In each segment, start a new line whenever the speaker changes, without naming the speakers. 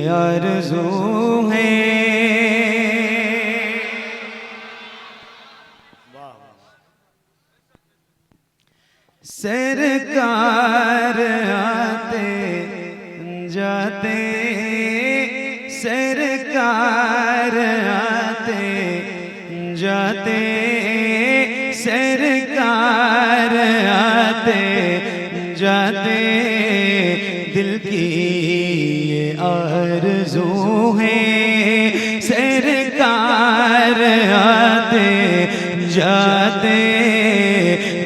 आरज़ू है। सरकार आते जाते, सरकार आते जाते, सरकार आते जाते, दिल की ये आरज़ू है। सरकार आते जाते,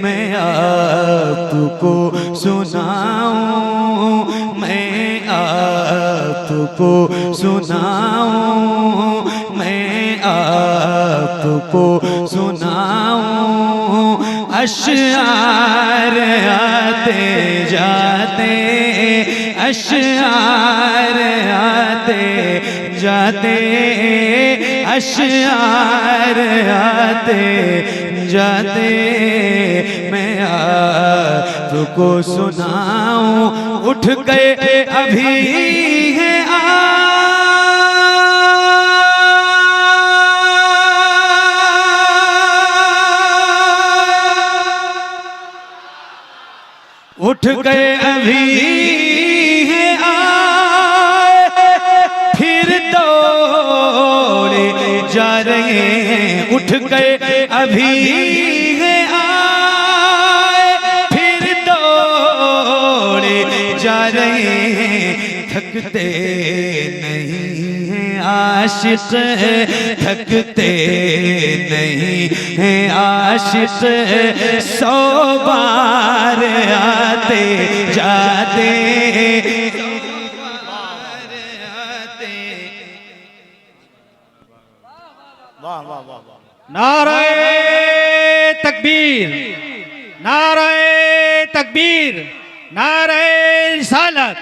मैं आपको सुनाऊं, मैं आपको सुनाऊं, मैं आपको सुनाऊं। अशआर आते जाते, अशआर आते जाते, अशआर आते जाते, मैं आपको सुनाऊं। उठ गए अभी है उठ गए अभी है आए, फिर दौड़े जा रहे हैं। उठ गए अभी है आए, फिर दौड़े जा रहे हैं। थकते नहीं हैं आशिक, थकते नहीं हैं आशिक, 100 बार आते जाते, 100 बार आते।
वाह वाह वाह वाह।
नाराए तकबीर, नाराए तकबीर, नाराए रिसालत,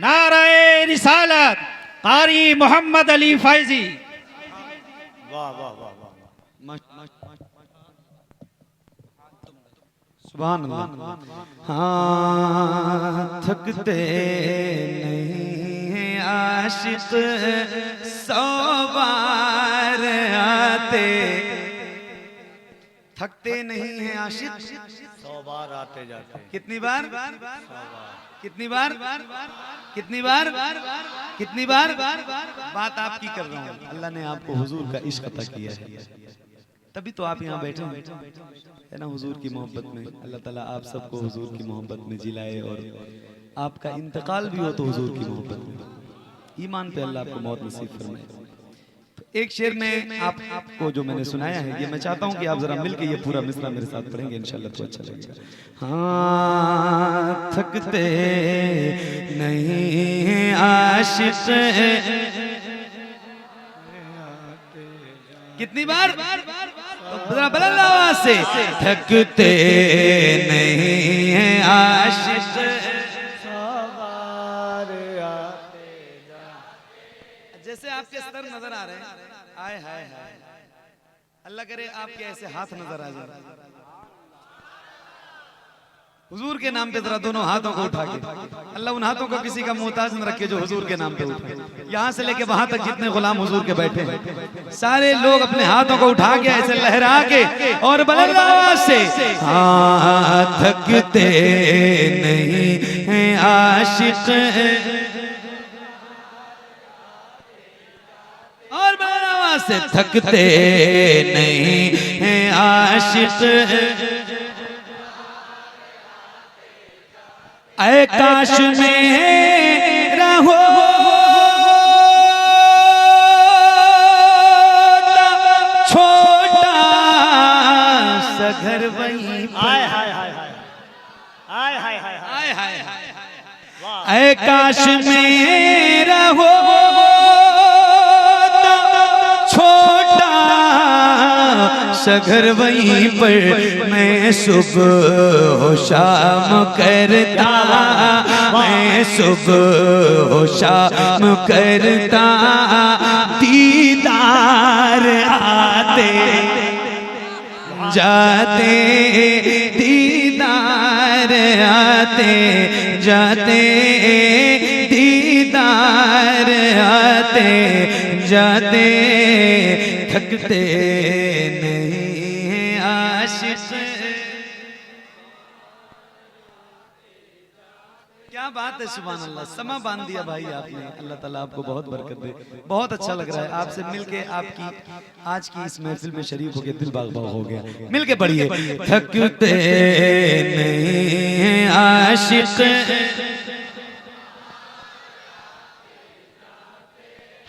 नाराए रिसालत। कारी मोहम्मद अली फैजी।
वाह वाह वाह वाह।
सुभान अल्लाह। हाँ, थकते नहीं हैं आशिक, 100 बार आते। थकते नहीं हैं आशिक,
100 बार आते जाते।
कितनी बार? कितनी बार? कितनी बार? कितनी बार? बात आपकी कर रहा हूँ। अल्लाह ने आपको हुजूर का इश्क अता किया है, तभी तो आप यहाँ बैठे हैं, है ना। हुजूर की मोहब्बत में अल्लाह ताला आप सबको हुजूर की मोहब्बत में जिलाए, और आपका इंतकाल भी हो तो हुजूर की मोहब्बत में, ईमान पे अल्लाह आपको मौत नसीब फरमाए। तो एक शेर में आपको जो मैंने सुनाया है, ये मैं चाहता हूँ कि आप जरा मिलके ये पूरा मिसरा मेरे साथ पढ़ेंगे, इंशाल्लाह तो अच्छा लगेगा। हाँ, थकते नहीं हैं आशिक, कितनी बार? जरा बुलंद आवाज से, थकते नहीं हैं आशिक,
100 बार आते जाते।
जैसे आपके सर नजर आ रहे हैं, आए हाय हाय, अल्लाह करे आपके ऐसे हाथ नजर आ जाए। हुजूर के नाम पे जरा दोनों हाथों को उठा के, अल्लाह उन हाथों को किसी का मोहताज न रखे जो हुजूर के नाम पे उठाए। यहाँ से लेके वहां तक जितने गुलाम हुजूर के बैठे हैं, सारे लोग अपने हाथों को उठा के ऐसे लहरा के और बुलंद आवाज से, हाँ, थकते नहीं हैं आशिक, और बुलंद आवाज से, थकते नहीं हैं आशिक। ऐ काश मेरा हो छोटा सा घर वहीं पर।
हाय हाय हाय हाय हाय हाय हाय
हाय हाय हाय।
वाह।
ऐ काश मेरा हो छोटा सा घर वहीं पर, मैं सुबह हो शाम करता, मैं सुबह हो शाम करता, दीदार आते जाते, दीदार आते जाते, दीदार जाते जाते थकते नहीं आशिक। क्या बात है, सुभान अल्लाह, समा बांध दिया भाई आपने। अल्लाह ताला आपको बहुत बरकत दे। बहुत अच्छा लग रहा है आपसे मिलके, आपकी आज की इस महफिल में शरीक होके दिल बाग बाग हो गया। मिलके पढ़िए, थकते नहीं आशिक,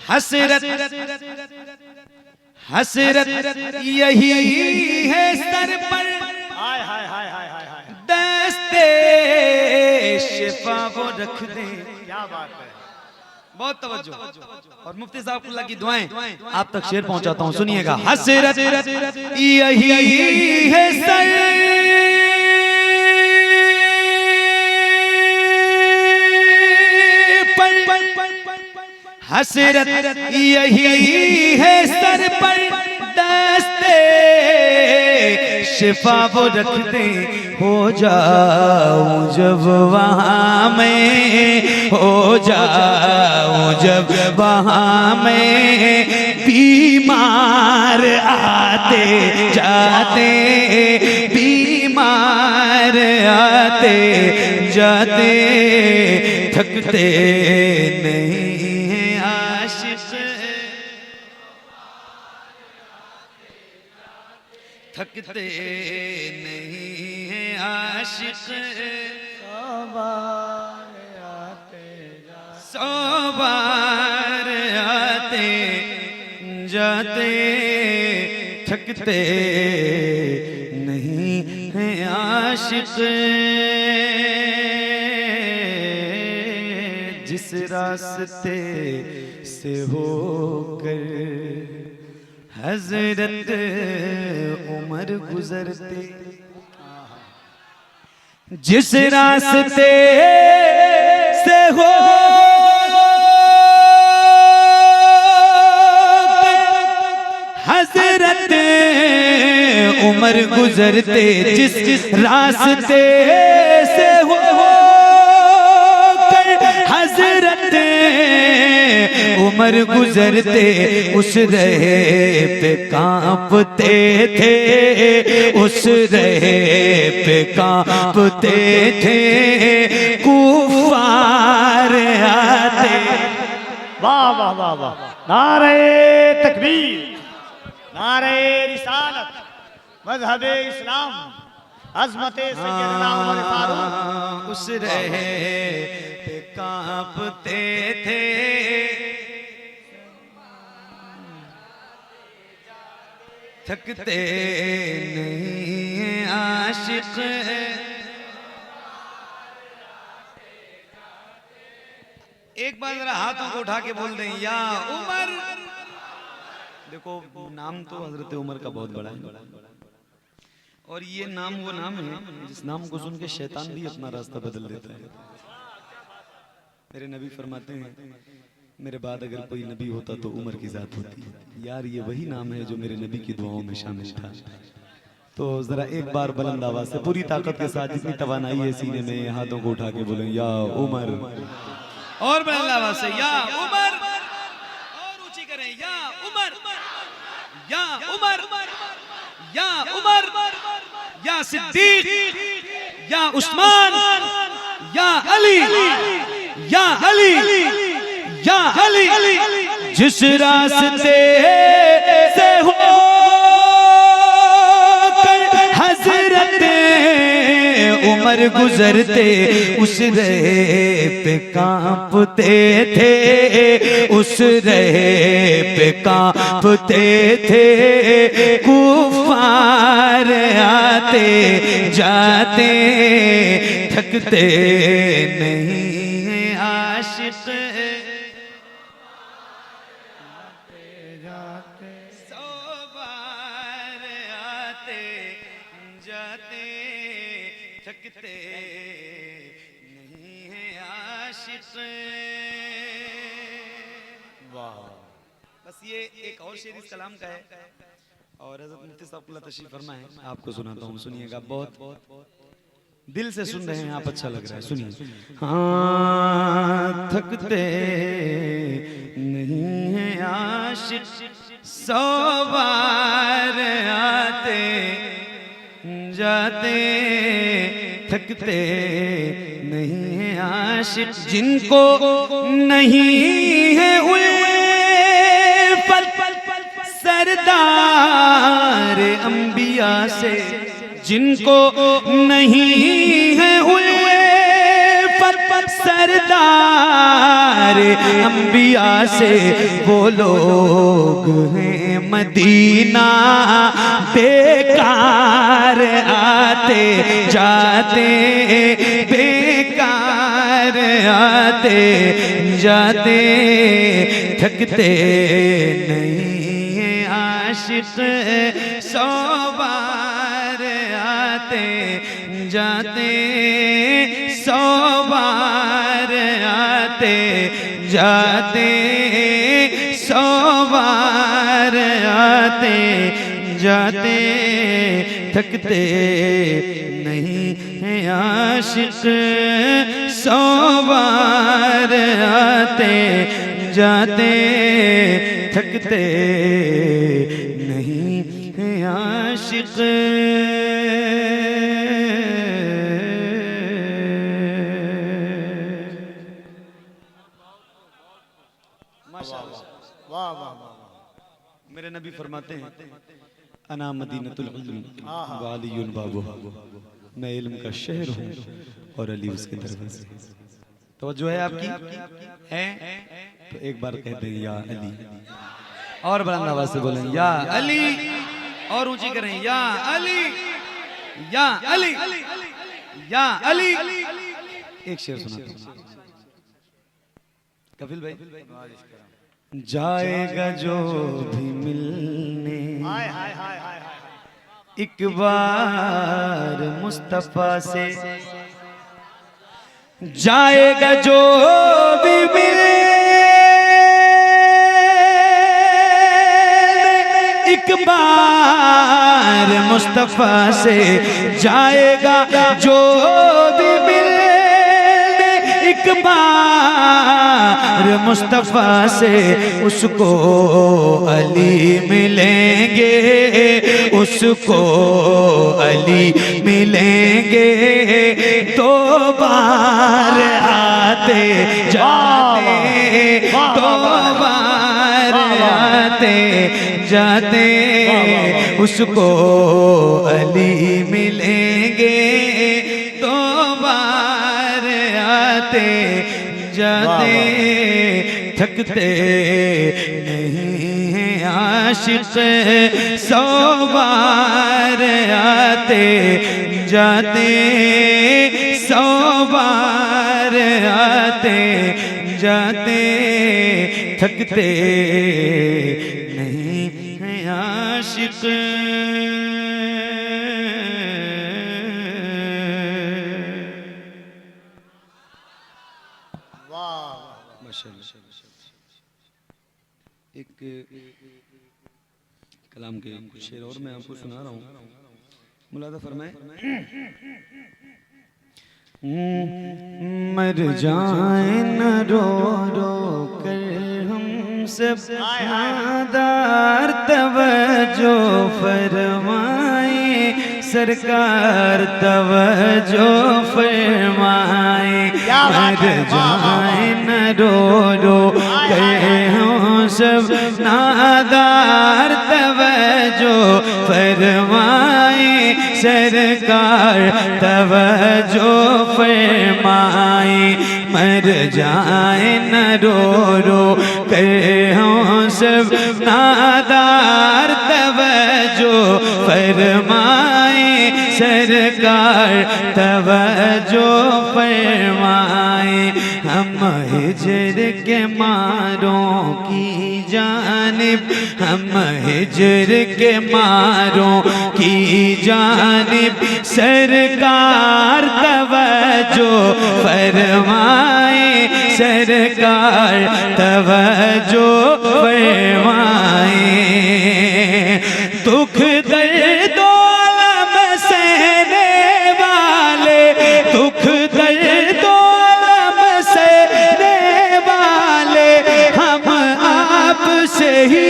हसरत हसरत यही है सर पर,
हाय हाय हाय हाय हाय हाय,
दस्ते शिफा वो रख दे।
क्या बात है।
बहुत तवज्जो। और मुफ्ती साहब की दुआएं आप तक शेर पहुंचाता हूं, सुनिएगा। हसरत यही है सर पर, हसरत यही है सर पर, दस्ते शिफा वो रख दे। हो जाऊं जब वहाँ में, हो जाऊं जब वहाँ में, बीमार आते जाते, बीमार आते जाते थकते नहीं आशिक, थकते नहीं है आशिक। सौ बार आते जाते थकते नहीं है आशिक। जिस रास्ते से होकर हजरत उमर गुजरते, जिस रास्ते से हो हजरत उमर गुजरते, जिस रास्ते से हो हजरत उमर गुजरते, उस रहे पे कांपते थे, उस रहे पे कांपते थे कुफार आते।
वाह वाह वाह वाह, नारे तकबीर, नारे रिसालत, मजहबे इस्लाम, अज़मते सैयदना उमर फारूक।
उस रहे पे कांपते थे, थकते नहीं आशिक। एक बार जरा हाथों को उठा के बोल दें, या उमर। देखो नाम तो हजरत उमर का बहुत बड़ा है, और ये नाम वो नाम है जिस नाम को सुन के शैतान भी अपना रास्ता बदल देता है। मेरे नबी फरमाते हैं, मेरे बाद अगर कोई नबी होता तो उमर की जात होती। यार ये वही नाम है जो मेरे नबी की दुआओं में शामिल था। तो जरा एक बार बुलंद आवाज से पूरी ताकत के साथ, जितनी तवानाई है सीने में, हाथों को उठा के बोलें, या उमर। और बुलंद आवाज से, या उमर। और ऊंची करें, या उमर, या उमर, या उमर, या सिद्दीक, या उस्मान, या अली, या अली, या अली। जिस रास्ते से हो हजरत उमर गुजरते, उस रहे पे कांपते थे, उस रहे पे कांपते थे कुफार आते जाते थकते नहीं आशिक। सौ बार आते जाते थकते नहीं है आशिक।
वाह,
बस ये एक और शेर इस कलाम का है, और हज़रत मुफ्ती साहब अल्लाह तशरीफ फरमा है, आपको सुनाता हूँ, सुनिएगा। बहुत दिल से सुन रहे हैं आप, अच्छा लग रहा है, सुनिए। हाँ थकते नहीं आशिक 100 बार आते जाते थकते नहीं हैं आशिक। जिनको नहीं है उल्फत सरदार अंबिया से, जिनको नहीं है उल्फत सरदार अंबिया से, वो लोग हैं मदीना बेकार आते जाते, बेकार आते जाते थकते नहीं हैं आशिक 100 बार आते जाते, 100 बार आते जाते, 100 बार आते जाते थकते नहीं हैं आशिक 100 बार आते जाते थकते नहीं हैं आशिक।
वाह वाह वाह।
मेरे नबी फरमाते हैं अना मदीनतुल इल्म व अलीयुन बाबुहा, मैं इल्म का शहर हूँ और अली उसके दरवाजे। तवज्जो है आपकी है तो एक बार कहते हैं या अली, और बुलंद आवाज से बोलें या अली, और ऊंची करें या अली, या अली, या अली। एक शेर सुनाता हूं कपिल भाई। जाएगा जो भी मिलने
हाय हाय हाय हाय हाय,
एक बार मुस्तफा से, जाएगा जो भी मिलने एक बार मुस्तफा से, जाएगा जो भी मिलने एक बार मुस्तफा से, उसको अली मिलेंगे, उसको अली मिलेंगे। 2 बार आते जाते, 2 बार आते जाते उसको अली मिलेंगे। 2 बार आते जाते थकते नहीं हैं आशिक 100 बार आते जाते, 100 बार आते जाते थकते नहीं हैं आशिक। एक कलाम के कुछ शेर और मैं आपको सुना रहा हूँ, मुलादा फरमाए। मर जाए न रो रो कर हम सब नादार, तवज्जो फरमाए सरकार, तवज्जो फरमाए। मर जाए न रो रो कर हम सब नादार, तवज्जो फरमाए सरकार, तवज्जो फरमाए। मर जाए न रो रो कर हम सब नादार, तवज्जो फरमाए सरकार, तवज्जो फरमाए। हम हिजर के मारों की जानिब, हम हिजर के मारों की जानिब सरकार, तवज्जो फरमाए सरकार, तवज्जो फरमाए। दुख दर्द आलम सहने वाले, दुख दर्द आलम सहने वाले, हम आप से ही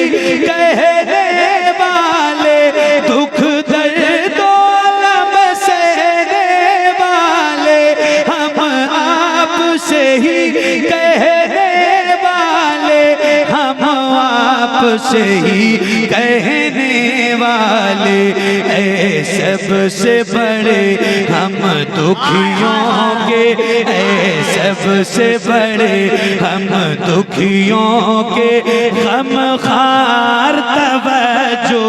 आपसे ही कहने वाले, ऐ सबसे बड़े हम दुखियों के, ऐ सबसे बड़े हम दुखियों के, गम खार तवज्जो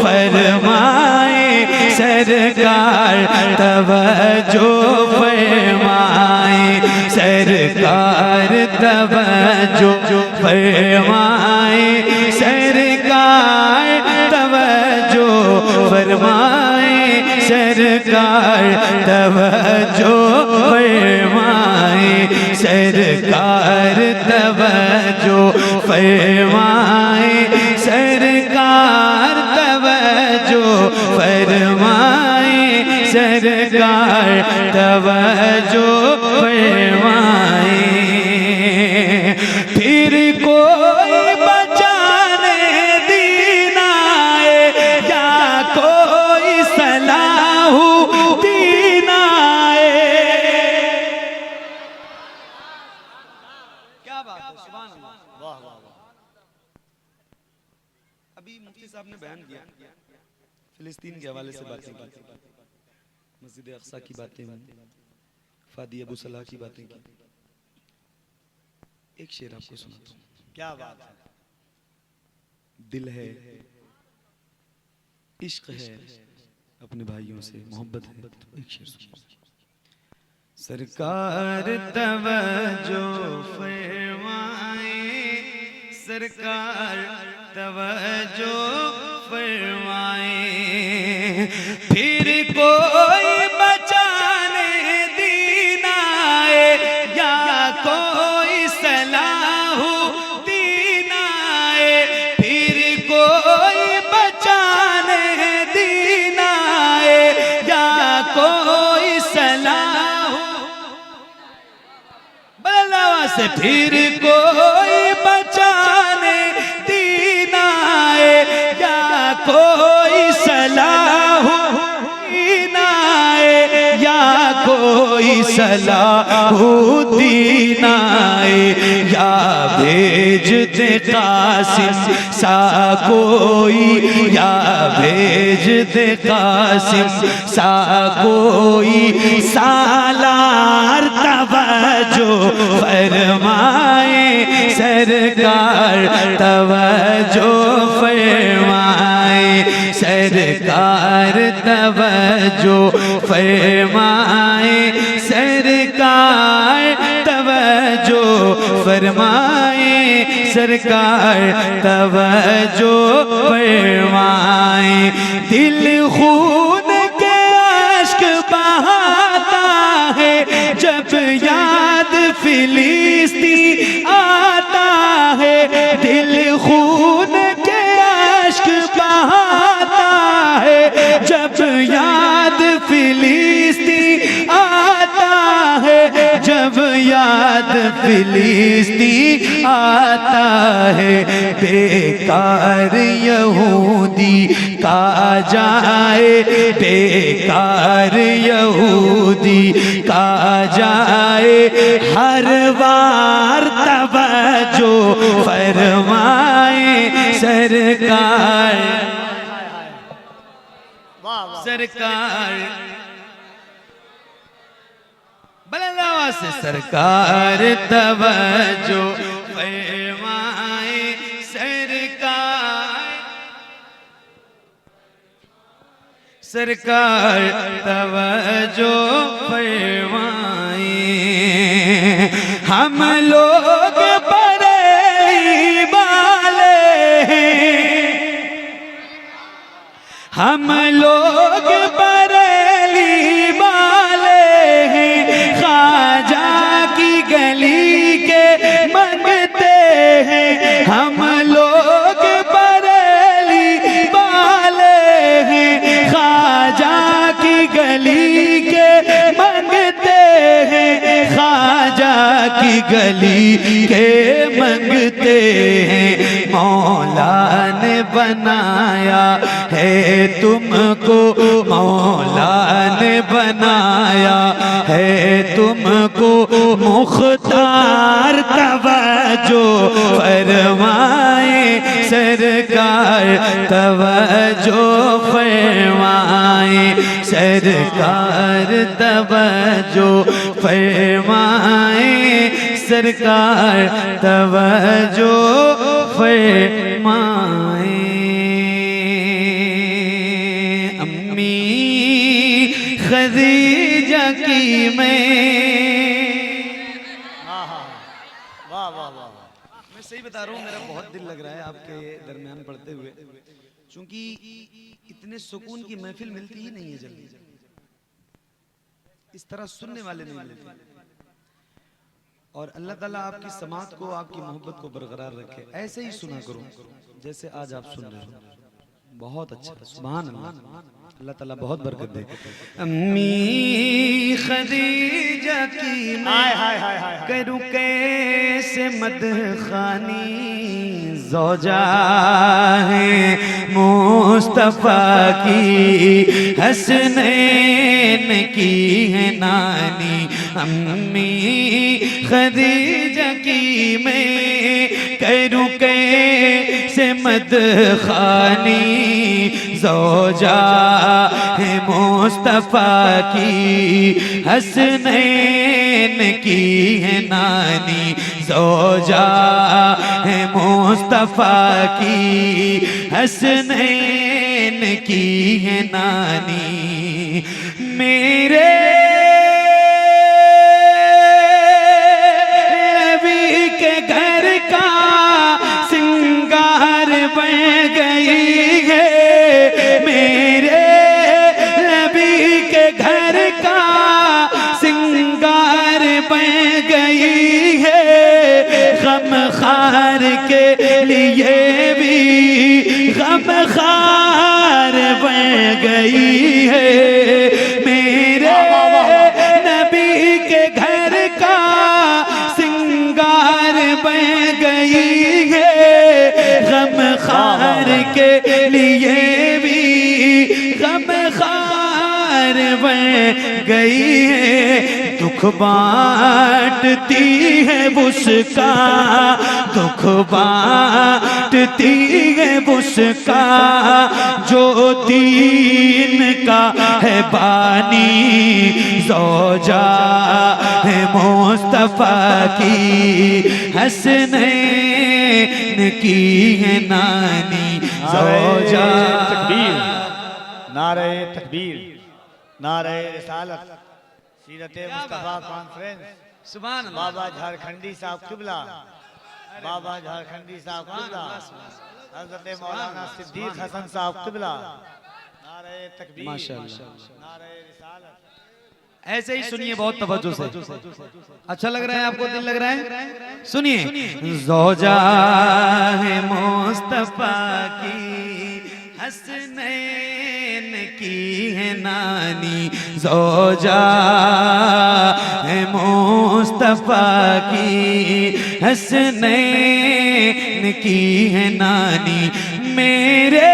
फरमाए सरकार, तवज्जो फरमाए सरकार, तवज्जो फरमाए सरकार, तवज्जो फरमाए सरकार, तवज्जो फरमाए सरकार, तवज्जो फरमाए सरकार, तवज्जो फरमाए सरकार, तवज्जो फरमाए। फिर कोई बचाने दीन आए, या कोई सलाहु दीन आए। क्या बात है, सुभान अल्लाह।
वाह वाह वाह।
अभी मुफ्ती साहब ने बयान किया, फिलिस्तीन के हवाले से बातें की, मस्जिद अक्सा की बातें, फादी अबू सलाह की बातें की। एक शेर आपको सुनाता हूं।
क्या बात है।
दिल है, इश्क है, अपने भाइयों से मोहब्बत है, तो एक शेर सुनो। सरकार तवज्जो फरमाए सरकार, तवज्जो फरमाए। फिर कोई बचाने दीन आए, या कोई सलाहु दीन आए। फिर कोई बचाने दीन आए, या कोई सलाहु बल्ला से। फिर कोई बचाने दीन आए, या कोई सलाहु दीन आए, या कोई सलाहु दीन आए। या भेज दे कासिम सा कोई, या भेज दे कासिम सा कोई, सालार तवज्जो फरमाए सरकार, तवज्जो फरमाए सरकार, तवज्जो फरमाए सरकार, तवज्जो फरमाए सरकार, तवज्जो फरमाए। दिल खून के अश्क बहाता है, जब याद फिलिस्तीन आता है। दिल खून के अश्क बहाता है, जब याद फिलिस्तीन आता है, जब याद फिलिस्तीन आता है। बेकार यहूदी का जाए, बेकार यहूदी का जाए, हर बार तवज्जो फरमाए सरकार,
वाह वाह।
सरकार बल्ला से सरकार, तवज्जो फरमाए सरकार, सरकार तवज्जो फरमाए। हम लोग बड़े वाले हैं, हम लोग बरेली वाले हैं। ख्वाजा की गली के मंगते हैं, हम लोग बरेली वाले हैं। ख्वाजा की गली के मंगते हैं, ख्वाजा की गली के मंगते हैं। मौला ने बनाया है तुमको, मौला ने बनाया है तुमको, मुख्तार तवज्जो फरमाए सरकार तवज्जो फरमाए, सरकार तवज्जो फरमाए, सरकार तवज्जो फरमाए। अम्मी खदीजा की मैं,
वाह वाह वाह।
मैं सही बता रहा हूँ, मेरा बहुत दिल लग रहा है आपके दरमियान पढ़ते हुए, क्योंकि इतने सुकून की महफिल मिलती ही नहीं है जल्दी, इस तरह सुनने वाले नहीं मिलते। और अल्लाह ताला आपकी समात को, आपकी मोहब्बत को बरकरार रखे। ऐसे ही सुना करो जैसे आज आप सुन रहे हो। बहुत अच्छा, सुभान अल्लाह, अल्लाह ताला बहुत बरकत दे। अम्मी खदीजा की
हाय हाय हाय हाय।
करूं कैसे मदखानी, ज़ौजा है मुस्तफ़ा की, हसनैन की है नानी। अम्मी खदीजा की मैं करूं कैसे मदखानी, ज़ौजा है मुस्तफ़ा की, हसनैन की है नानी। ज़ौजा है मुस्तफ़ा की, हसनैन की है नानी। मेरे नबी के घर का सिंगार बन गई है, मेरे नबी के घर का सिंगार बन गई है। गम खार के लिए भी गम खार बन गई है, मेरे नबी के घर का सिंगार बन गई है। गम खार के लिए भी गम खार बन गई है। दुख बांटती है उसका, दुख बांटती है उसका, जो दीन का है बानी। ज़ौजा है मुस्तफ़ा की, हसनैन की है नानी। ज़ौजा
तकबीर, नारे तकबीर, नारे रिसालत, सीरत मुस्तफ़ा कॉन्फ्रेंस।
सुभान अल्लाह।
बाबा झारखंडी साहब किबला, बाबा झारखंडी साहब किबला, हज़रत मौलाना सिद्दीक हसन साहब किबला। नारे तकबीर,
माशाअल्लाह।
नारे रिसालत।
ऐसे ही सुनिए बहुत तवज्जो से। अच्छा लग रहा है आपको, दिल लग रहा है? सुनिए। ज़ौजा है मुस्तफ़ा की, हसनैन की है नानी। ज़ौजा है मुस्तफ़ा की, हसनैन की है नानी। मेरे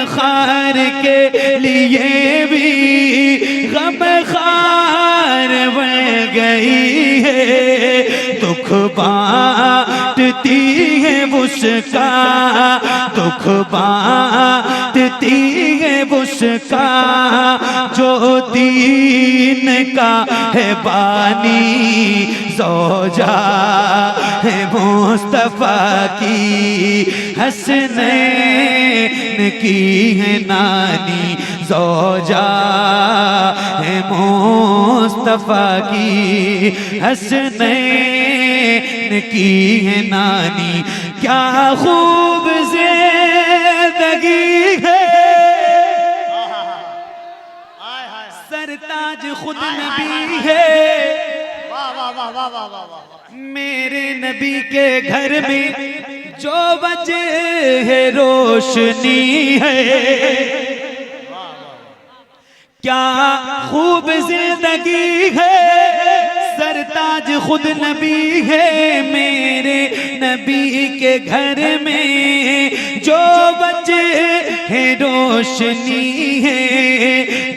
खार के लिए भी गम खार बन गई है। दुख बांटती है उसका, दुख बांटती है उसका, जो दीन का है बानी। ज़ौजा है मुस्तफ़ा की, हसनैन की है नानी। ज़ौजा है मुस्तफ़ा की, हसनैन की है नानी। क्या खूब ज़िंदगी है, सरताज खुद नबी है।
वाह वाह वाह वाह वाह वाह वाह।
मेरे नबी के घर में जो वजह है रोशनी है। क्या खूब जिंदगी है, सरताज खुद नबी है। मेरे नबी के घर में जो वजह है रोशनी है,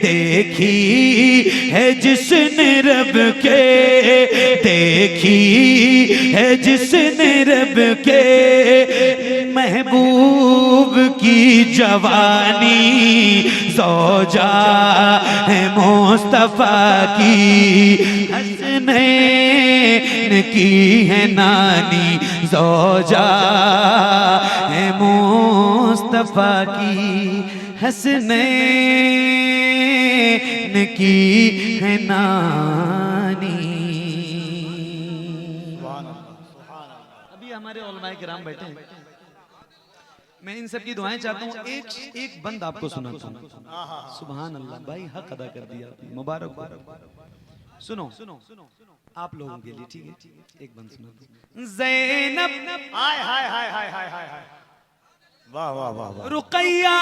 देखी है जिसने रब के, देखी है जिसने रब के महबूब की जवानी, ज़ौजा है मुस्तफा की, हसनैन की है नानी, ज़ौजा है मुस्तफा की, हसनैन की है नानी। अभी हमारे उलमाए किराम बैठे हैं, मैं इन सब की दुआएं चाहता हूँ। एक बंद आपको सुनाता हूँ। सुभान अल्लाह भाई, हक अदा कर दिया, मुबारक। सुनो आप लोगों के लिए, ठीक है? एक बंद सुना। ज़ैनब,
हाय हाय हाय हाय हाय हाय हाय, वाह वाह वाह वाह,
रुकैया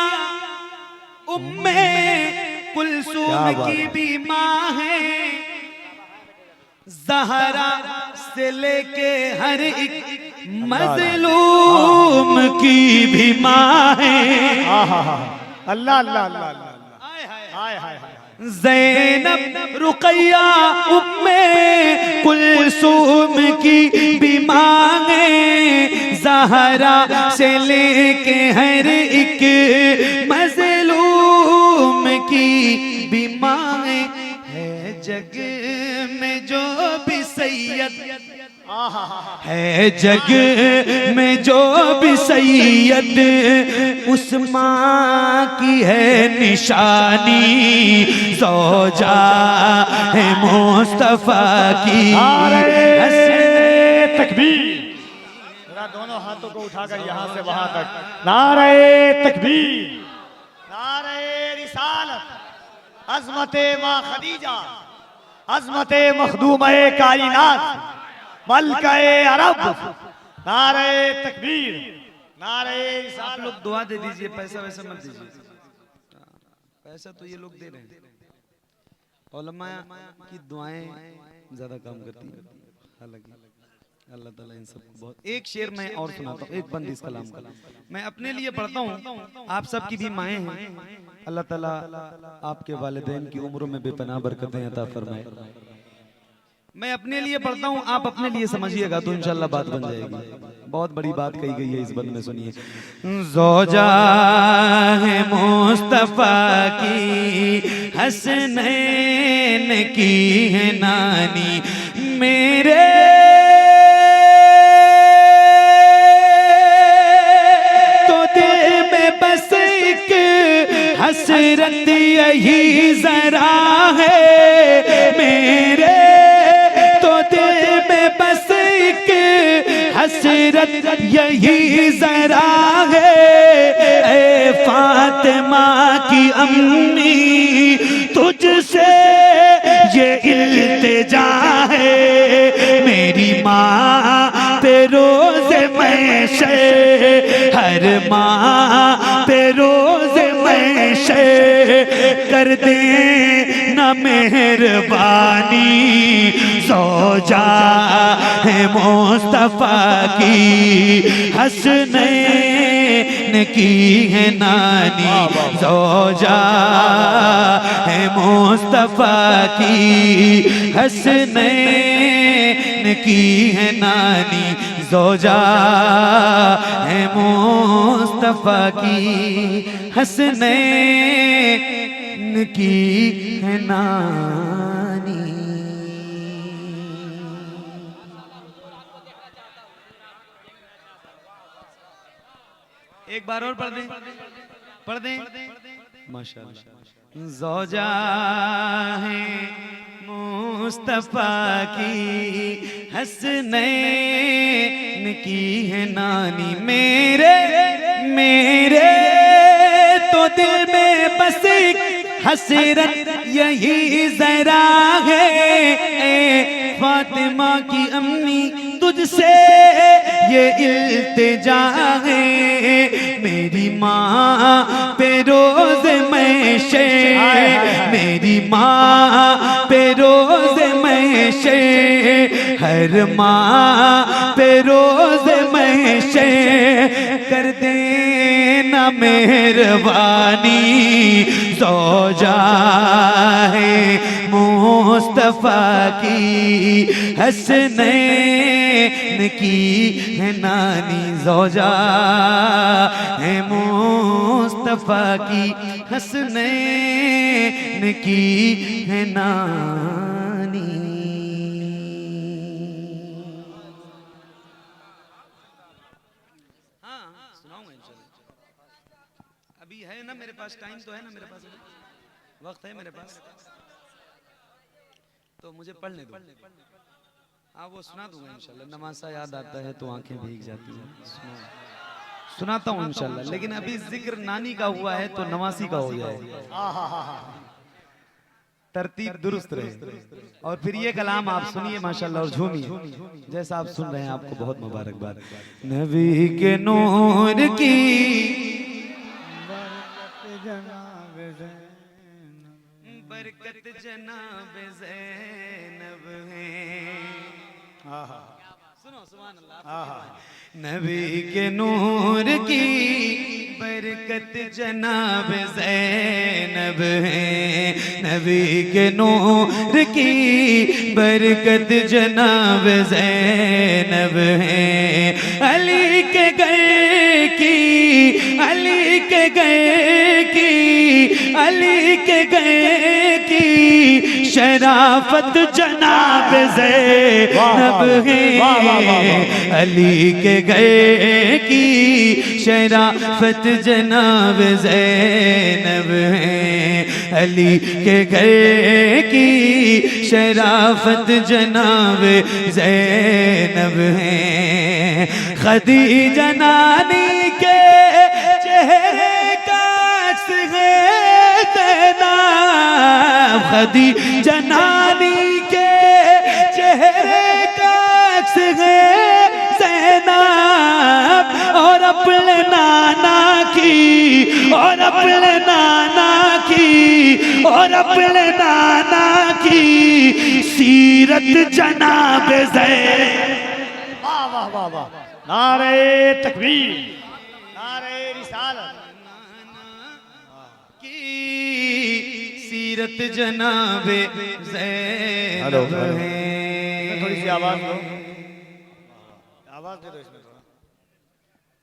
उम्मे कुलसूम की भी माँ है, ज़हरा से लेके हर एक मज़लूम की भी माँ है।
अल्लाह अल्लाह अल्लाह अल्लाह, हाय हाय हाय,
ज़ैनब रुकैया उम्मे कुलसूम की भी मांगे, ज़हरा से लेके हर एक मज़लूम की भी मांगे, है जग में जो भी सैयद, है जग में जो भी सैयद, उस माँ की है निशानी, ज़ौजा है मुस्तफा की।
तकबीर, जरा दोनों हाथों को उठाकर यहाँ से वहां तक, नारे तकबीर, नारे रिसालत, अज़मते माँ खदीजा, अज़मते मखदूमे कायनात, मलकाए अरब, नारे तकबीर, नारे रिसालत।
आप लोग दुआ दे दीजिए, पैसा वैसा मत दीजिए, पैसा तो ये लोग दे रहे हैं। उलमा की दुआएं ज्यादा काम करती हैं, हालांकि अल्लाह ताला इन सबको बहुत। एक शेर मैं और सुनाता हूँ, एक बंद इस कलाम का मैं अपने लिए पढ़ता हूँ, आप सब की भी माएँ हैं, अल्लाह ताला आपके वालिदैन की उम्रों में बेपनाह बरकतें अता फरमाए। मैं अपने लिए पढ़ता हूँ, आप अपने लिए समझिएगा तो इंशाल्लाह बात बन जाएगी। बहुत बड़ी बात कही गई है इस बंद में, सुनिए। ज़ौजा है मुस्तफा की, हसनैन की है नानी, मेरे तो दिल में बस एक हसरत यही जरा है, मेरे हसरत यही जरा है, ए फातिमा की अम्मी तुझसे ये इल्तिजा है, मेरी माँ पे रोज़े मैशे, हर माँ पे रोज़े मैशे कर दे न मेहरबानी, ज़ौजा है मुस्तफा की, हसनैन की है नानी, ज़ौजा है मुस्तफा की, हसनैन की है नानी, ज़ौजा है मुस्तफा की, हसनैन की है नानी। एक बार और पढ़ दें, पढ़ दें माशाअल्लाह। ज़ौजा है मुस्तफा की, हसनैन की है नानी, मेरे मेरे तो दिल में बस हसरत यही जरा है, ए फातिमा की अम्मी तुझसे ये इल्तिजा है, मेरी माँ पे रोज़ मैशे, मेरी माँ पे रोज़ मैशे, हर माँ पे रोज़ मैशे कर देना मेहरबानी ज़ौजा है मुस्तफ़ा की, हसनैन की है नानी ज़ौजा है मुस्तफ़ा की, हसनैन की है नानी। अभी है ना मेरे पास, टाइम तो है ना मेरे पास, वक्त है मेरे पास, तो मुझे पढ़ने दो। हाँ वो सुना दूंगा इंशाल्लाह। नमाज़ा याद आता है तो आंखें भीग जाती हैं, सुनाता हूँ इंशाल्लाह। लेकिन अभी जिक्र नानी का हुआ है तो नवासी का हो जाए, तरतीब दुरुस्त रहे। और फिर ये कलाम आप सुनिए माशाल्लाह और झूमिए जैसा आप सुन रहे हैं, आपको बहुत मुबारकबाद। नबी के नूर की बरकत जनाब ज़ैनब है। सुनो सुभान अल्लाह। नबी के नूर की बरकत जनाब ज़ैनब है, नबी के नूर की बरकत जनाब ज़ैनब है। अली के घर की, अली के घर की, अली के घर की शराफत जनाब ज़ैनब है, अली के घर की शराफत जनाब ज़ैनब है, अली के घर की शराफत जनाब ज़ैनब है। खदीजा नानी के चेहरे का अक्स है ज़ैनब, खदीजा नानी के चेहरे का अक्स है ज़ैनब। और अपने नाना की, और अपने नाना की, और अपने नाना की सीरत जनाब ज़ैनब।
वाह वाह वाह वाह, नारे तकबीर, नारे रिसालत
की सीरत जनाब ज़ैनब है।
थोड़ी सी आवाज दो, आवाज दे दो इसमें थोड़ा।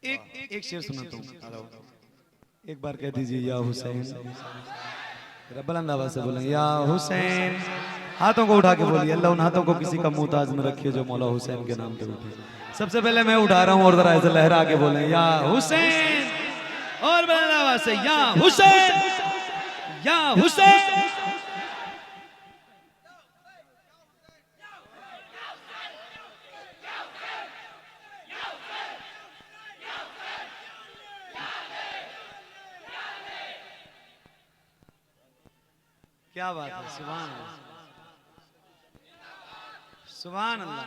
एक शेर सुनाता हूँ, एक बार कह दीजिए या हुसैन, बुलंद आवाज से बोलें या हुसैन। हाथों को उठा के बोलिए, अल्लाह उन हाथों को किसी का मुताज में रखिए जो मौला हुसैन के नाम पे उठे। सबसे पहले मैं उठा रहा हूँ और जरा ऐसे लहरा के बोलें या हुसैन, और बुलंद आवाज से या हुसैन, या हुसैन। क्या बात है, सुभान अल्लाह, सुभान अल्लाह।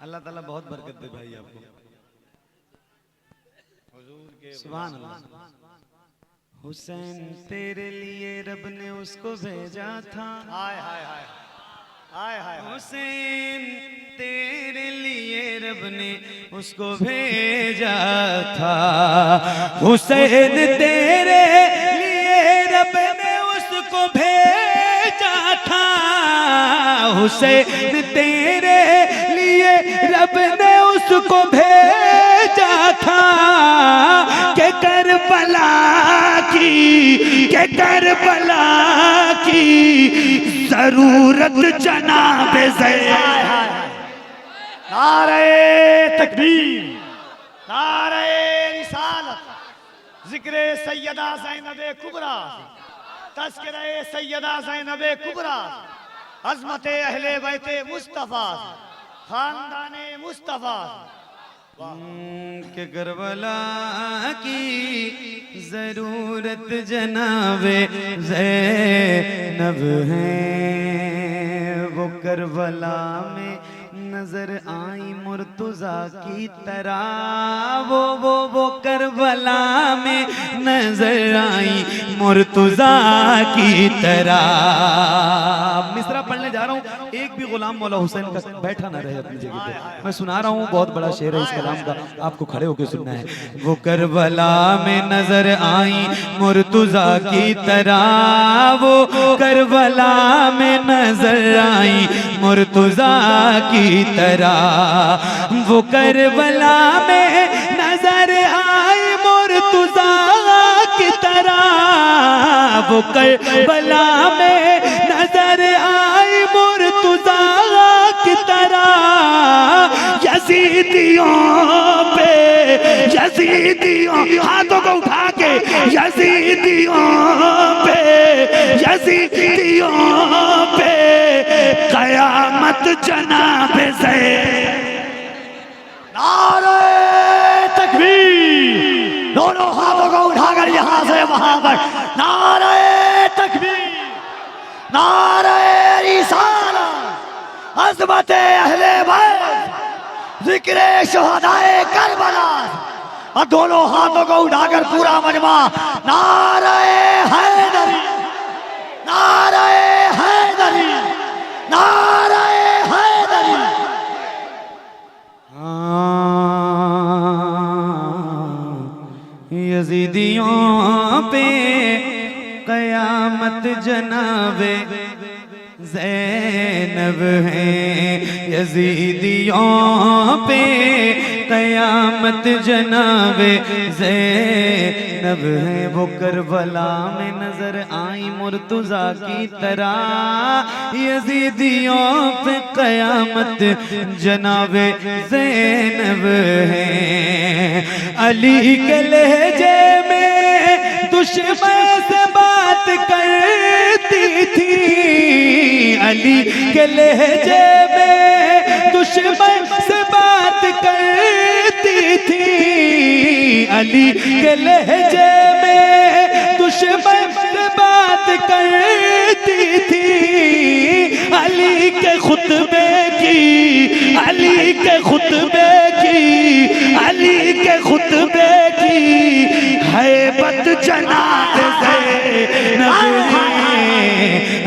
अल्लाह ताला बहुत बरकत दे भाई आपको, सुभान अल्लाह। हुसैन तेरे लिए रब ने उसको भेजा था,
हाय हाय हाय हाय हाय,
हुसैन तेरे लिए रब ने उसको भेजा था, हुसैन तेरे लिए रब ने उसको भेजा था, हुसैन तेरे लिए रब ने उसको भेजा था। के करबला की, के करबला की जरूरत जनाब ज़ैनब।
नारे तकबीर, नारे रिसालत, जिक्रे सैयदा ज़ैनब कुबरा, तज़किरे सैयदा ज़ैनब कुबरा, अज़मते अहले बैते मुस्तफ़ा, खानदाने मुस्तफ़ा।
के करबला की जरूरत जनाब ज़ैनब है, वो करबला में नजर आई मुर्तज़ा की तरह, वो करबला में नजर आई मुर्तज़ा की तरह। मिसरा पढ़ने जा जा रहा हूँ, एक भी गुलाम मौला हुसैन का बैठा ना रहे अपनी जगह पे। मैं सुना रहा हूँ, बहुत बड़ा शेर है इस कलाम का, आपको खड़े होकर सुनना है। वो करबला में नजर आई मुर्तुजा की तरह, वो करबला में नजर आई मुर्तुजा की तरह, वो करबला में नजर आई मुर्तुजा की तरह, वो करबला में नजर आई मुर्तुजा की तरह, यजीदियों पे, यजीदियों, हाथों को उठा के, यजीदियों पे, यजीदियों पे कयामत जनाब से।
नारे तकबीर, दोनों हाथों को उठाकर यहां से वहां पर नारे तकबीर, नारे रिसालत, अज़मत अहले बैत, जिक्र शुहदाए करबला, और दोनों हाथों को उठाकर पूरा मजमा नारे हैदरी, नारे हैदरी, नारे हैदरी।
यजीदियों पे कयामत जनाबे ज़ैनब है, यजीदियों पे कयामत जनाबे ज़ैनब है, वो करबला में नजर आई मुर्तुजा की तरह, यजीदियों पे कयामत जनाबे ज़ैनब है। अली के लहजे में दुश्मन से बात करती थी, अली के लहजे में दुश्मन से बात करती थी, अली के लहजे में दुश्मन से बात करती थी, अली के खुतबे की, अली के खुतबे की, अली के खुतबे की हैबत जनाब ज़ैनब है,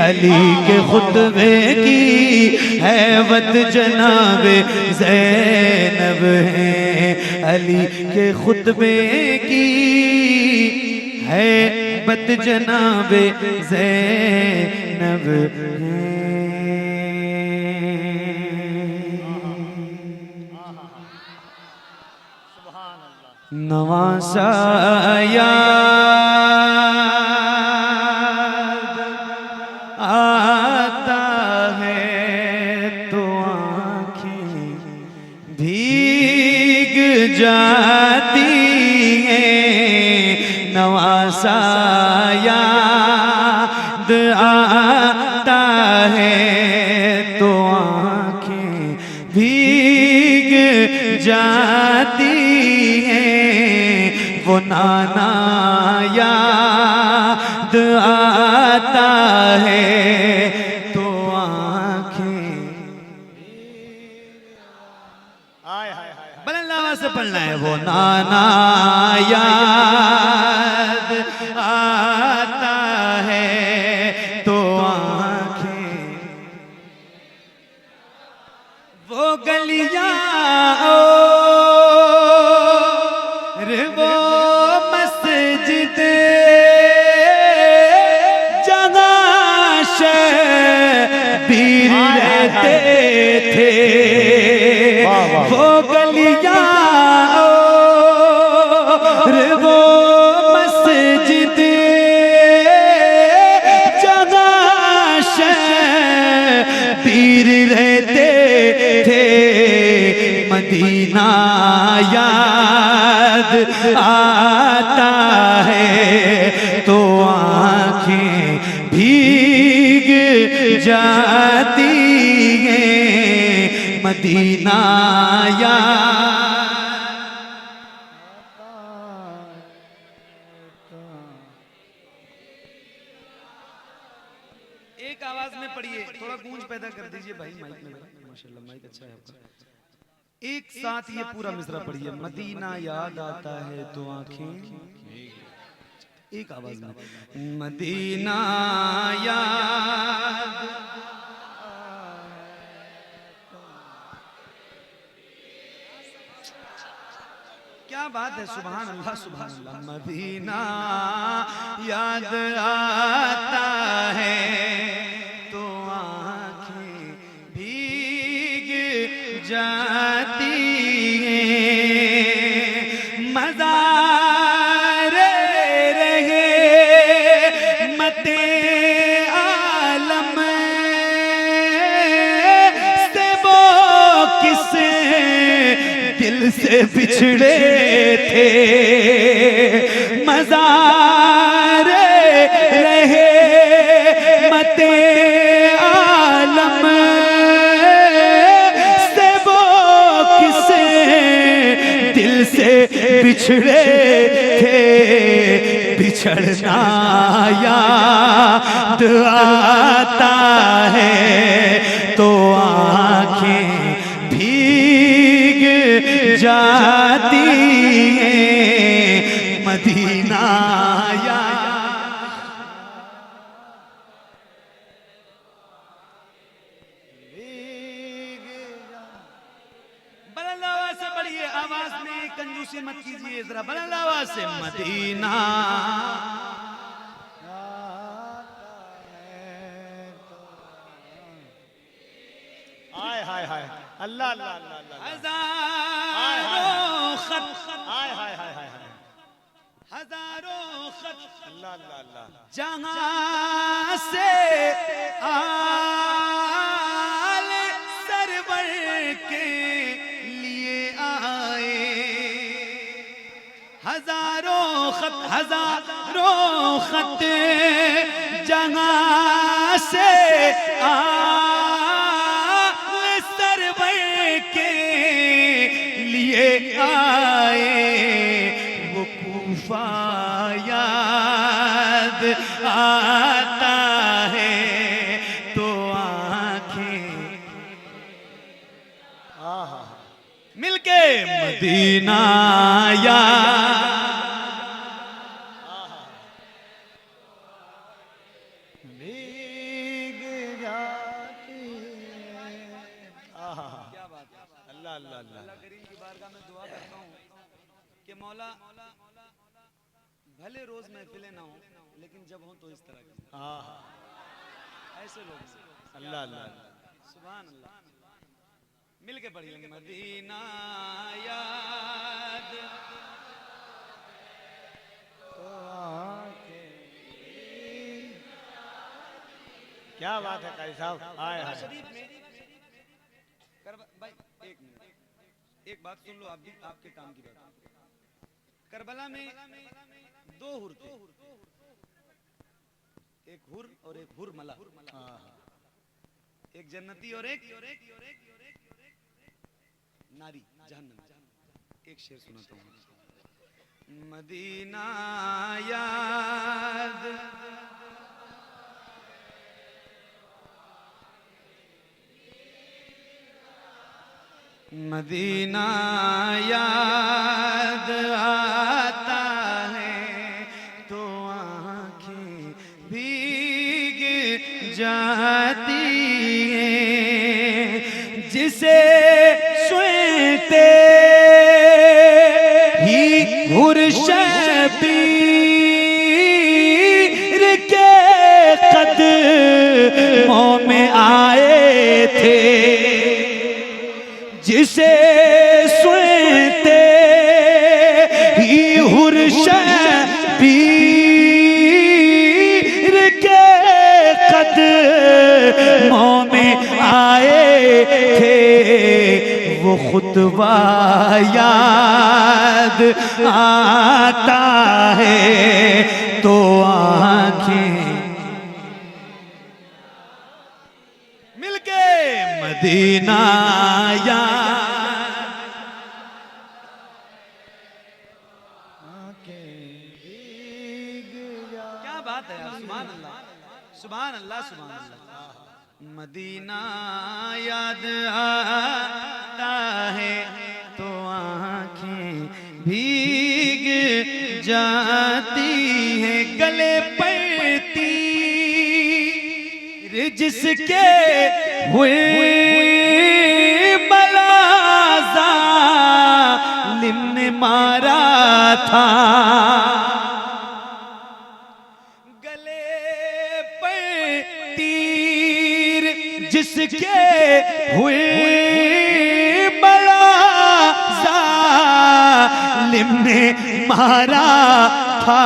अली के खुतबे की हैबत जनाब ज़ैनब है, अली के खुतबे की हैबत जनाब ज़ैनब है। नवासा याद आता है तो आँखें भीग जाती हैं, नवासा याद आता है तो आँखें भीग जाती हैं, वो नाना याद आता है तो आँखें।
हाय हाय हाय,
बुलंद आवाज से पढ़ना है। वो नाना याद आता है तो आँखें, वो गलियां वो मस्जिद जहाँ शबीर रहते थे, वो गलियां वो मस्जिद जहाँ शबीर रहते थे, मदीना याद आता है तो आँखें भीग जाती हैं, मदीना याद। एक आवाज में पढ़िए, थोड़ा गूंज पैदा कर दीजिए भाई माइक में। माशाल्लाह माइक अच्छा है आपका। एक साथ ये पूरा मिसरा पढ़िए। मदीना याद आता है तो आंखें, एक आवाज में। मदीना याद बात है, सुभान अल्लाह सुभान अल्लाह। मदीना याद आता है तो आंखें भीग जाती हैं, मज़ारे रहे मते आलम से वो किस दिल से बिछड़े थे, मज़ारे रहे मते आलम से वो किस दिल से बिछड़े थे, बिछड़ना याद आता है तो आंखें भीग जाती हैं, मदीना बुलंद आवाज से बढ़िए, आवाज में कंजूसी मत कीजिए, जरा बुलंद आवाज से। मदीना
हाय हाय हाय अल्लाह अल्लाह अल्लाह अल्लाह
हजारों खत,
हाय हाय हाय हाय हाय
हजारों खत
अल्लाह अल्लाह अल्लाह
जहां से आले सरवर के लिए आए, हजारों खत जहां से आले सरवर के लिए आए, वो कूफा याद आता है तो आंखें
आहा
मिलके मदीना याद
भीग जाती है। आहा क्या बात है, अल्लाह अल्लाह अल्लाह
करीम की बारगाह में दुआ करता हूँ कि मौला भले रोज महफिलें ना हो लेकिन जब हो तो इस तरह की
आहा
ऐसे लोग
अल्लाह अल्लाह
सुभान अल्लाह। मिल के पढ़िए मदीना याद
क्या बात है कारी साहब, आए हाय
शरीफ में भाई एक मिनट, एक बात सुन लो, आप भी आपके काम की बात। करबला में दो हुर थे, एक हुर और एक हुरमला, एक जन्नती और एक नारी जहन्नम। एक शेर सुनाता हूँ। मदीना याद मदीना याद आता है तो आंखें भीग जाती हैं, जिसे सुनते ही हुर्शबीर के कदमों में आए थे, जिसे सुनते ही हुर्शबीर के कदमों में आए थे, वो खुतबा याद आता है तो आंखें मिलके मदीना क्या बात है यार, सुभान अल्लाह सुभान अल्लाह सुभान अल्लाह। मदीना याद आता है तो आंखें भीग जाती हैं, गले पड़ती जिसके हुए मलाजा लिम ने मारा था। गले पर तीर जिसके हुए बड़ा जालिम ने मारा था,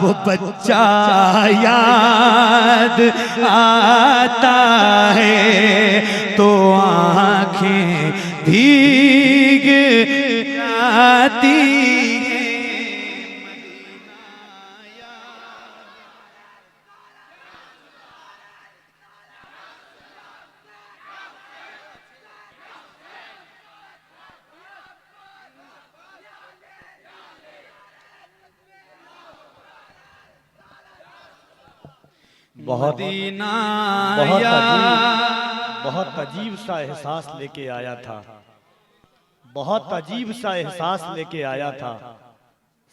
वो बच्चा याद आता है तो आंखें भीग जाती हैं।
बहुत
मदीना
बहुत
या
बहुत अजीब सा एहसास लेके आया था, बहुत अजीब सा एहसास लेके आया था।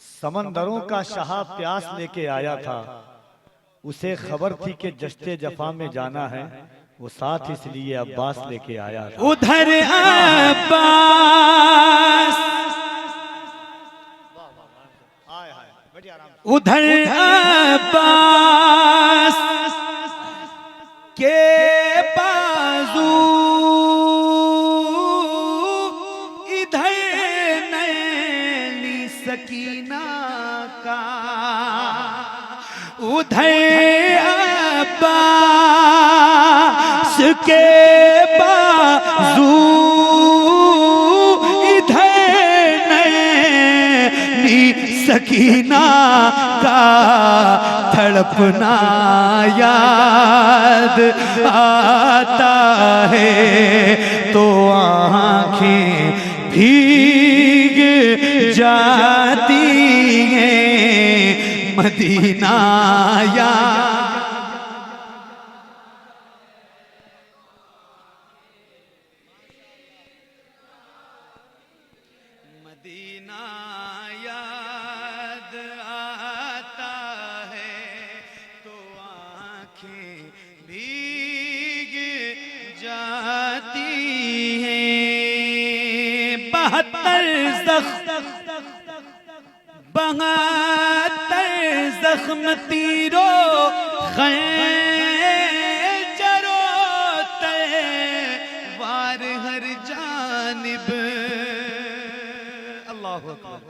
समंदरों का शाह प्यास लेके आया था। उसे खबर थी कि जश्ते जफा में जाना है, वो साथ इसलिए अब्बास लेके आया था।
उधर अब्बास, उधर अब्बास के बाजू, इधर नैनी सकीना का। उधर अब्बास के बाजू, इधर नैनी सकीना का तड़पना याद आता है तो आंखें भीग जाती हैं। मदीना याद, मदीना याद आता है तो आंखें भीग जाती हैं। 72 जख्म तीरों खंजरों तलवार हर जानिब। अल्लाहु अकबर।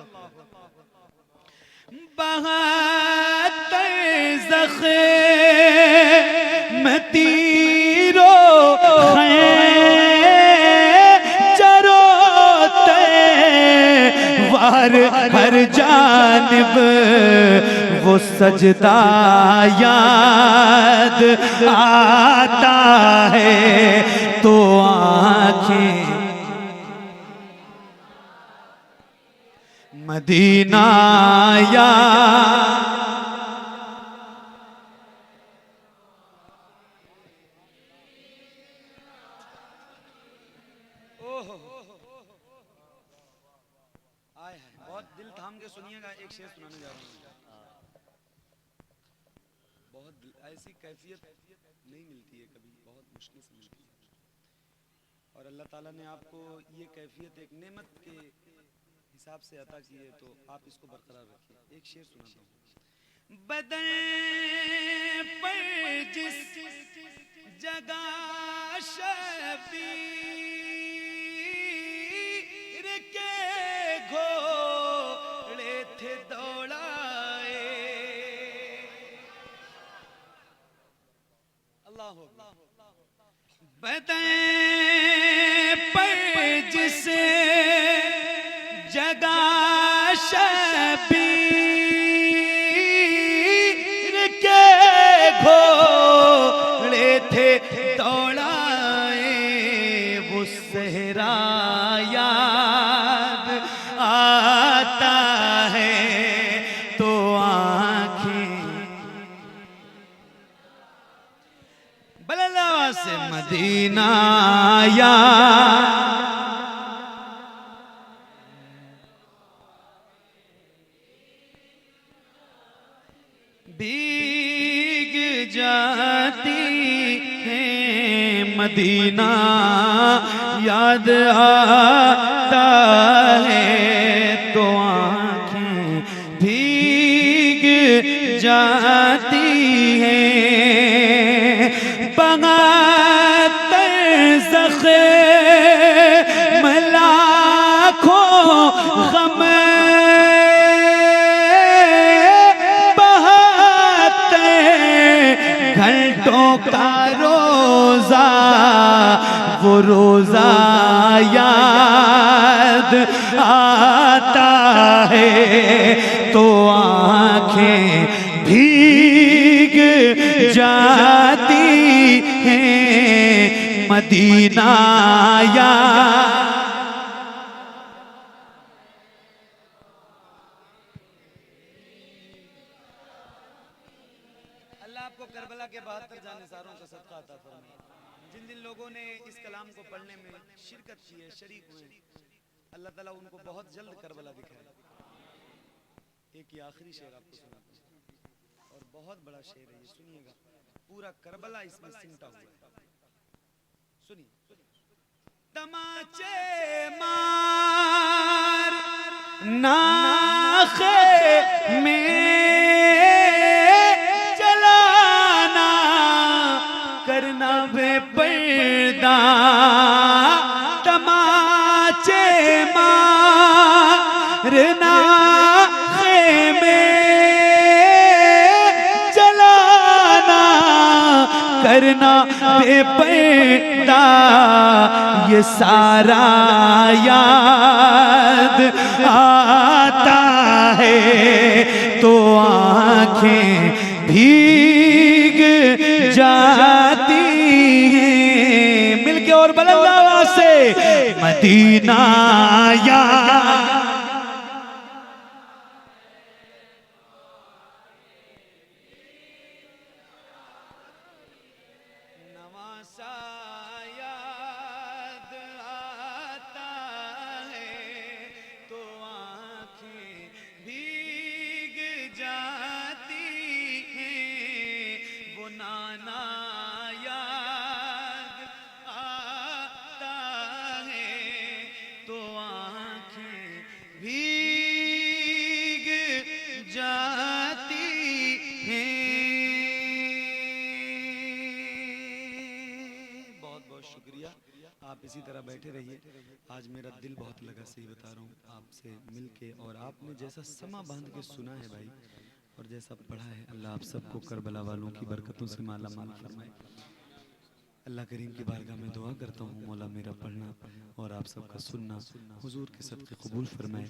72 जख्म तीरों खंजरों तलवार हर जानिब। वो सजदा याद आता है तो आंखें मदीना याद। बहुत दिल थाम के सुनिएगा, एक शेर सुनाने जा रहा हूँ। बहुत ऐसी कैफियत नहीं मिलती है कभी, बहुत मुश्किल से मिलती है। और अल्लाह ताला ने आपको ये कैफियत एक नेमत के हिसाब से अता की है, तो आप इसको बरकरार रखिए। एक शेर सुनाता हूँ। बदन पर जिस जगह शबीर के घोड़े थे दौड़ाए। अल्लाह बदन पर जिस जगह शबीर के घोड़े थे दौड़ाए। वो सहरा याद आता है तो आंखें बलला से मदीना याद। भीग जाती है मदीना याद आता है तो आंखें जाती है, बगैर ज़ख़्म लाखों गम बहाते, घंटों का रोज़ा वो रोज़ा याद आता है, तो आँखें भीग जाती हैं, मदीना याद। अल्लाह आपको करबला के 72 जानिसारों का सदका अता फरमाए। जिन जिन लोगों ने इस कलाम को पढ़ने में शिरकत की है, शरीक हुए, अल्लाह ताला उनको बहुत जल्द करबला दिखाए। एक ही आखिरी शेर आपको सुनाता हूं, और बहुत बड़ा शेर है, ये सुनिएगा। पूरा करबला इसमें सिमटा हुआ है, सुनिए। तमाचे मार नाखे में चलाना, करना बेपर्दा, तमाचे मारना करना बेपर्दा, ये सारा याद आता है, तो आँखें भीग जाती हैं। मिलके और बुलंद आवाज़ से मदीना याद। आप इसी तरह बैठे रहिए। आज मेरा दिल बहुत लगा, सही बता रहा हूँ, आपसे मिलके, और आपने जैसा समा बांध के सुना है भाई, और जैसा पढ़ा है, अल्लाह आप सबको करबला वालों की बरकतों से माला माल फरमाए। अल्लाह करीम की बारगाह में दुआ करता हूँ, मौला मेरा पढ़ना और आप सबका सुनना हुजूर के सदक़े कबूल फरमाए,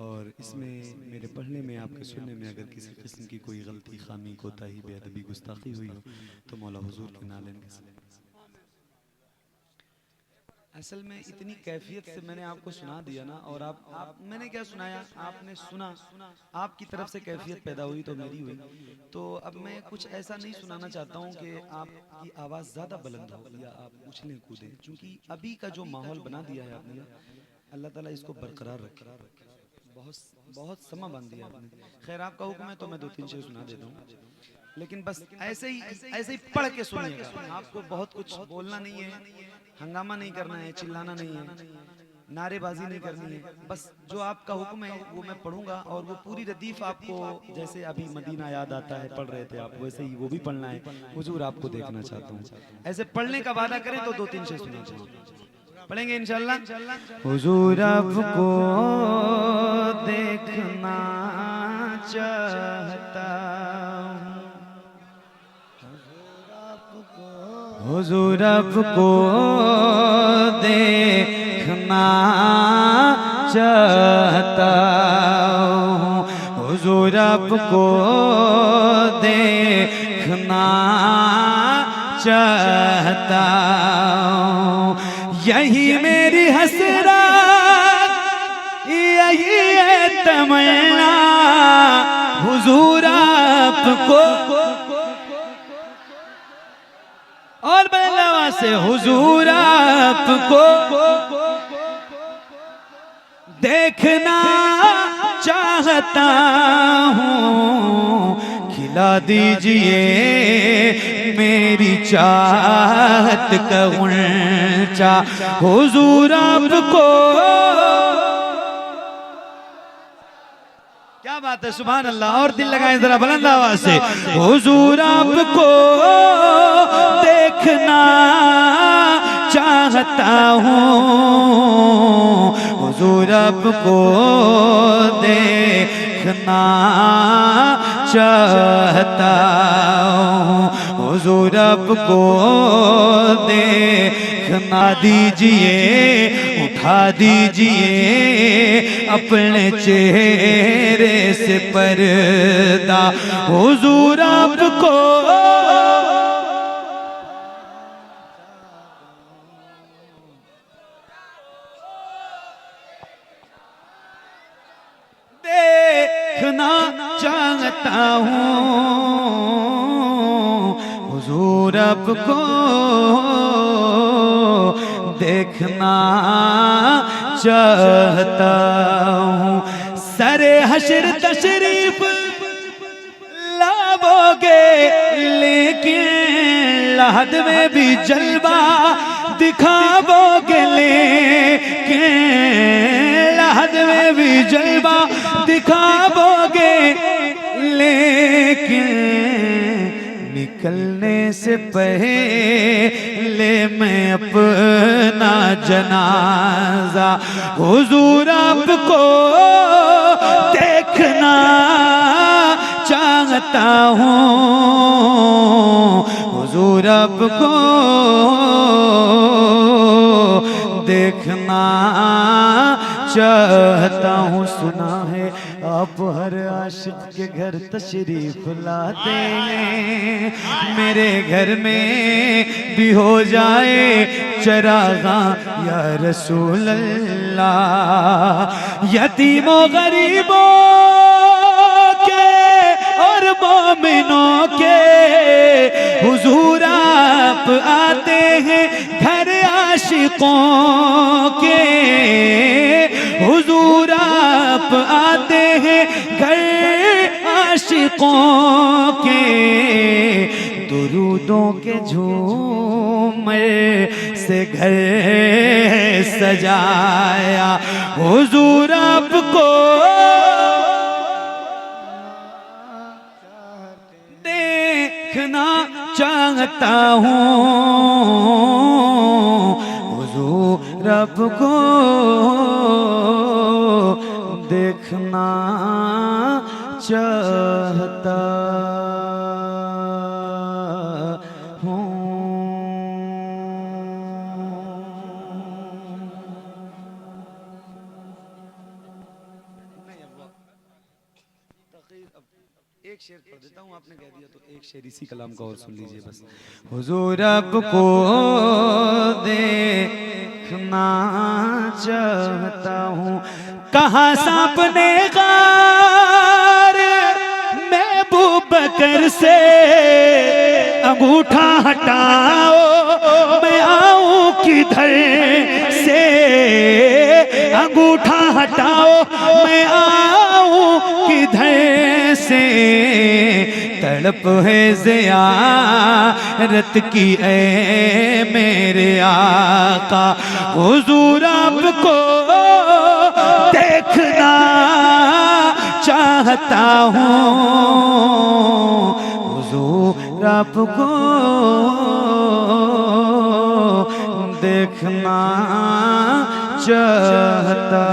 और इसमें मेरे पढ़ने में, आपके सुनने में अगर किसी किस्म की कोई गलती, खामी, कोताही, बेअदबी, गुस्ताखी हुई हो, तो मौला हुजूर के नाले में। असल में इतनी कैफियत से मैंने आपको सुना दिया ना, और आप मैंने क्या सुनाया, आपने सुना, आपकी तरफ से कैफियत पैदा हुई तो मेरी हुई। तो अब मैं कुछ ऐसा नहीं सुनाना चाहता हूँ कि आपकी आवाज़ ज़्यादा बुलंद हो या आप उछलें कूदें, क्योंकि अभी का जो माहौल बना दिया है आपने, अल्लाह ताला इसको बरकरार रखे। बहुत समा बांध दिया आपने। खैर आपका हुक्म है तो मैं 2-3 शेर सुना देता हूँ, लेकिन बस ऐसे ही पढ़ के सुनिएगा। आपको बहुत कुछ बोलना नहीं है, हंगामा नहीं करना है, चिल्लाना नहीं है, नारेबाजी नहीं करनी है। बस जो आपका हुक्म है वो मैं पढ़ूंगा, और वो पूरी रदीफ आपको, जैसे अभी मदीना याद आता है पढ़ रहे थे आप, वैसे ही वो भी पढ़ना है। हुजूर आपको देखना चाहता हूँ, ऐसे पढ़ने का वादा करें तो 2-3 शेर सुना चाहिए, पढ़ेंगे इंशाल्लाह। हुजूर आपको देखना चाहता हूँ, हुजूर आपको देखना चाहता हूँ, हुजूर आपको देखना चाहता हूँ, यही मेरी हसरत, यही है तमन्ना, हुजूर आपको, और बलवा से हुजूर आपको देखना चाहता हूँ, खिला दीजिए मेरी चाहत का गुंचा, हुजूर आपको। क्या बात है, सुभान अल्लाह। और दिल लगाएं जरा बुलंद आवाज से, हुजूर आपको देखना चाहता हूँ, हुजूर आपको देखना चाहता हूँ, हुजूर आपको देखना दीजिए, उठा दीजिए अपने चेहरे से पर्दा, हुजूर आपको देखना चाहता हूँ, हुजूर आपको देखना चाहता हूँ। सरे हशर तशरीफ लाओगे लेकिन lahad में भी जलवा दिखाओगे, लेकिन lahad में भी जलवा दिखाओगे, लेकिन निकलने से पहले मैं अपना जनाजा हुजूर आपको देखना चाहता हूँ, हुजूर आपको देखना चाहता हूँ। सुना है आप हर आशिक के घर तशरीफ लाते हैं, मेरे घर में भी हो जाए चरागा या रसूल अल्लाह। यतीमों गरीबों के और मोमिनों के हुजूर आप आते हैं, घर आशिकों के हुजूर आप आते हैं, घर आशिकों के दुरूदों के झूमर से घर सजाया, हुजूर आपको देखना चाहता हूँ, हुजूर आपको देखना चाहता हूँ। एक शेर पढ़ देता हूँ, आपने कह दिया तो एक शेर इसी कलाम का और सुन लीजिए बस। हुजूर आपको देखना चाहता हूँ, कहाँ सांप ने गार महबूब बकर से अंगूठा हटाओ, मैं आऊं किधर से अंगूठा हटाओ, मैं आऊं किधर से, तड़प है ज़ियारत की ऐ मेरे आका, हुजूर आपको देखना चाहता हूँ, हुजूर आपको देखना चाहता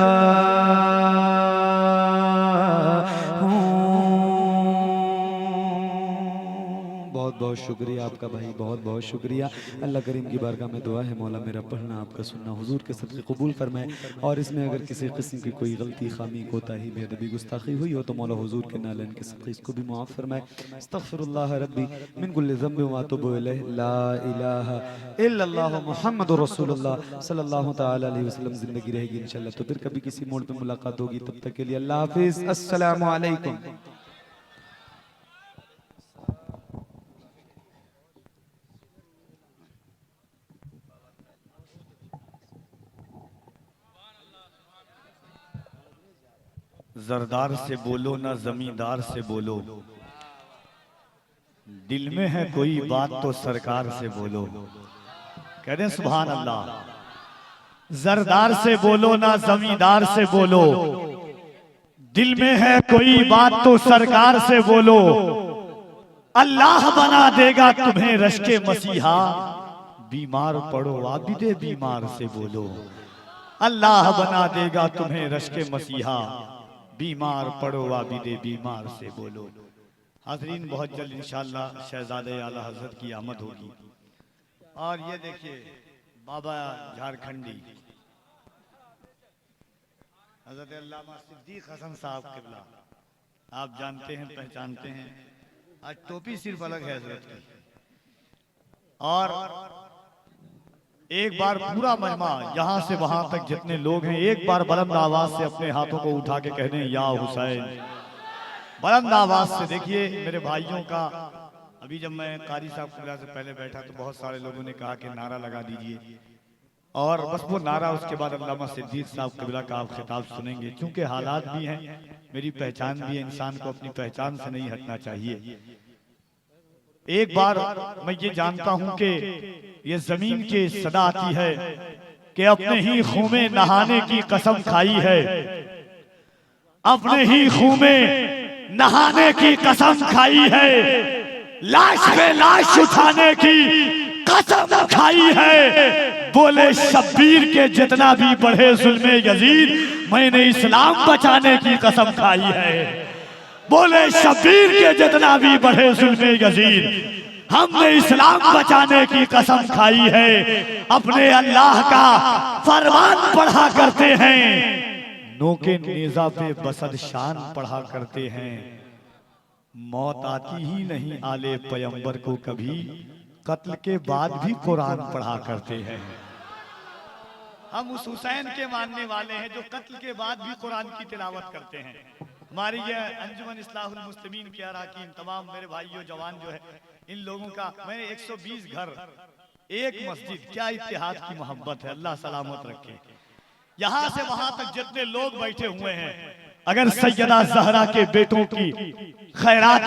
बहुत शुक्रिया आपका भाई, बहुत बहुत शुक्रिया। अल्लाह करीम की बारगाह में दुआ है मौला मेरा पढ़ना आपका सुनना हुजूर के सदक़े कबूल फरमाए, और इसमें अगर किसी किस्म की कोई गलती खामी कोताही बेअदबी गुस्ताखी हुई हो तो मौला हुजूर के नालन के सदक़े इसको भी माफ़ फरमाए। अस्तग़फिरुल्लाह रब्बी मिन कुल्लि ज़ंबि व अतूबु इलैहि, ला इलाहा इल्लल्लाह मुहम्मदुर रसूलुल्लाह सल्लल्लाहु तआला अलैहि वसल्लम। ज़िंदगी रहेगी इंशाअल्लाह तो फिर कभी किसी मोड़ पे मुलाकात होगी, तब तक के लिए अल्लाह हाफ़िज़, अस्सलामु अलैकुम।
जरदार से बोलो ना जमींदार से बोलो, दिल में है कोई बात तो सरकार से बोलो। कह दें सुभान अल्लाह। जरदार से बोलो ना जमींदार से बोलो, दिल में है कोई बात तो सरकार से बोलो, अल्लाह बना देगा तुम्हें रश्के मसीहा। बीमार पड़ो आबिदे बीमार से बोलो, अल्लाह बना देगा तुम्हें रश्के मसीहा। बीमार पड़ो आबिदे बीमार से बोलो। हाज़रीन, बहुत जल्द इंशाअल्लाह शहजादे आला हजरत की आमद होगी। और ये देखिए बाबा झारखंडी हजरत अल्लामा सिद्दीक हसन साहब किबला, आप जानते हैं पहचानते हैं। आज टोपी सिर्फ अलग है हजरत की। और एक बार पूरा मजमा यहाँ से वहां तक जितने लोग हैं एक बार बुलंद आवाज से अपने हाथों को उठा के कहने या हुसैन, बुलंद आवाज से। देखिए मेरे भाइयों का, अभी जब मैं कारी साहब किबला से पहले बैठा तो बहुत सारे लोगों ने कहा कि नारा लगा दीजिए, और बस वो नारा, उसके बाद अल्लामा सिद्दीक साहब किबला का आप खिताब सुनेंगे। क्योंकि हालात भी हैं, मेरी पहचान भी है, इंसान को अपनी पहचान से नहीं हटना चाहिए। एक बार मैं ये जानता हूं कि ये जमीन की सदा आती है कि अपने ही खून में नहाने की कसम खाई है, अपने ही खून में नहाने की कसम खाई है, लाश पे लाश उठाने की कसम खाई है। बोले शब्बीर के जितना भी बढ़े जुल्मे यजीद, मैंने इस्लाम बचाने की कसम खाई है। बोले शब्बीर के जितना भी बढ़े जुल्मे यजीद, हमने इस्लाम बचाने की कसम खाई है। अपने अल्लाह का फरमान पढ़ा करते हैं, नोके नेजा पे बसद शान पढ़ा करते हैं। मौत आती ही नहीं आले पैगंबर को कभी, कत्ल के बाद भी कुरान पढ़ा करते हैं। हम उस हुसैन के मानने वाले हैं जो कत्ल के बाद भी कुरान की तिलावत करते हैं। हमारी ये अंजुमन इस्लाहुल मुस्लिमीन के अरकान, तमाम मेरे भाइयों जवान जो है, इन लोगों का मैंने 120 घर, एक मस्जिद, क्या इत्तेहाद की मोहब्बत है। अल्लाह सलामत रखे। यहाँ से वहां तक जितने लोग बैठे हुए हैं, अगर सैयदा ज़हरा के बेटों की खैरात